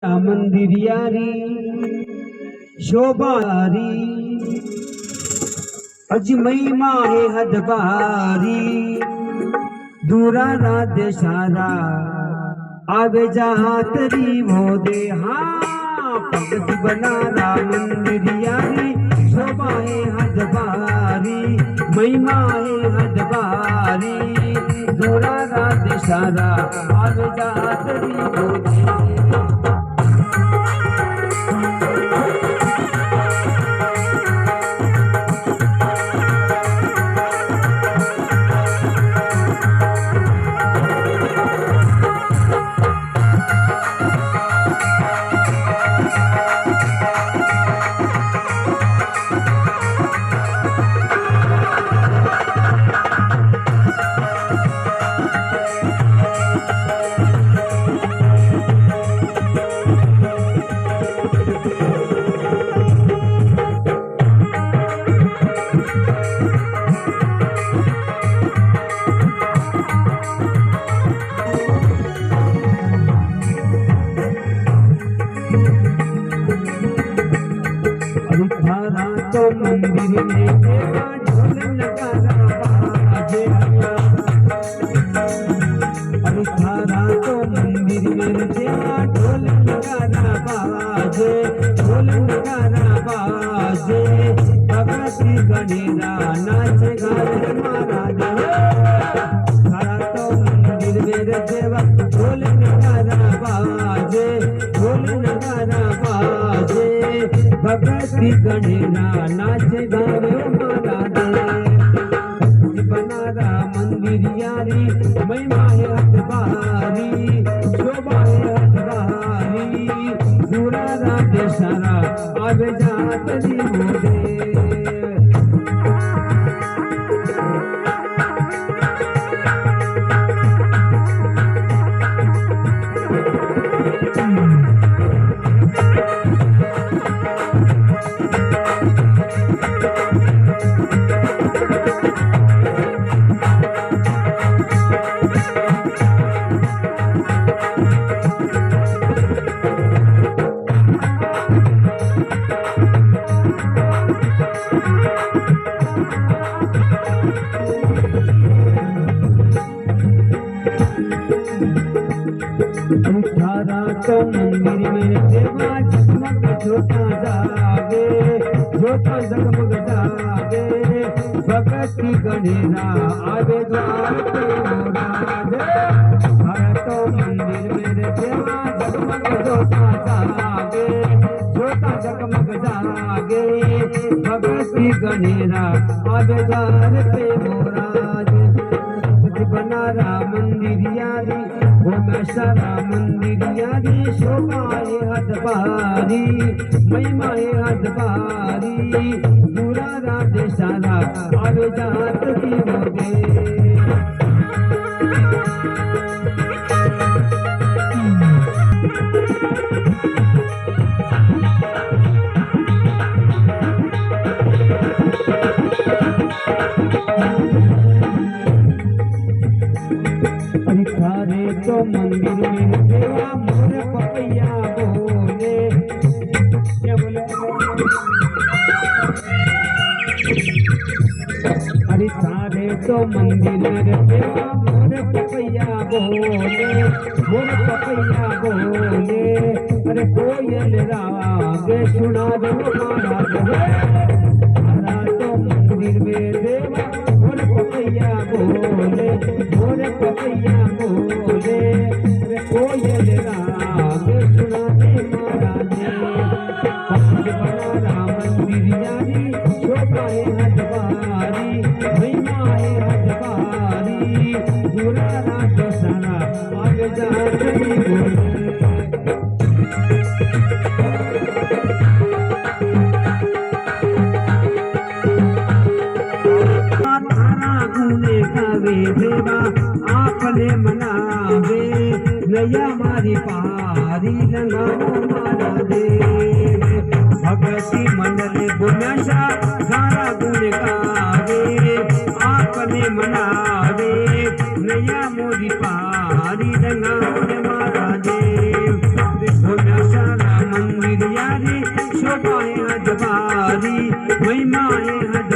मंदिर यारी शोभारी अज महिमा है हदबारी दूरा रात सारा आवे जहाँ तरी वो दे हाँ भगत बनारा मंदिर यारी शोभा है हदबारी महिमा है हदबारी दूरा रात सारा आवे जहाँ तरी वो दे तो मंदिर में ढोल नगारा बाजे अरे थारा तो मंदिर में ढोल नगारा बाजे ढोल नगारा बाजे भगती गणेरा नाच गाए महाराज थारा तो मंदिर में देवा ढोल नगारा बाजे ढोल नगारा बाजे भगती गणेरा नाच गावे महाराज बनारा मंदिर यारी महिमा है हटबारी शोभा है हटबारी दूरा रात सारा आवे जात दी मोदे थारा तो मंदिर में देवा जगमग जोता जागे जोता जगमग जागे भगती गणेरा आवे द्वार पे मोराज थारा तो मंदिर में देवा जगमग जोता जागे जोता जगमग जागे भगती गणेरा आवे द्वार पे मोराज बनारा मंदिर यारी सारा मंदिर यारी शोभा है हदबारी महिमा है हदबारी दूरा रात सारा आवे जात की मोदे तो मंदिर में देवा मोर पपैया बोले क्या बोले अरे सारे तो मंदिर में देवा मोर पपैया बोले मोर पपैया बोले अरे कोयल राग सुना दो महाराज सारा तो मंदिर में देवा मोर पपैया बोले मोर पपैया बोले कोयल राग सुनाते महाराज बनारा मंदिर यारी शोभा है हदबारी महिमा है हदबारी दूरा रात सारा आगे जाती बोले देवा आपने मनावे नया मारी पारी रंगाओ मारा दे भगती मंडल गुणशा सारा गुण गावे आपने मनावे नया मोरी पारी रंगाओ मारा दे गुणशा मंदिर यारी शोभाए हजबारी महिमाए हज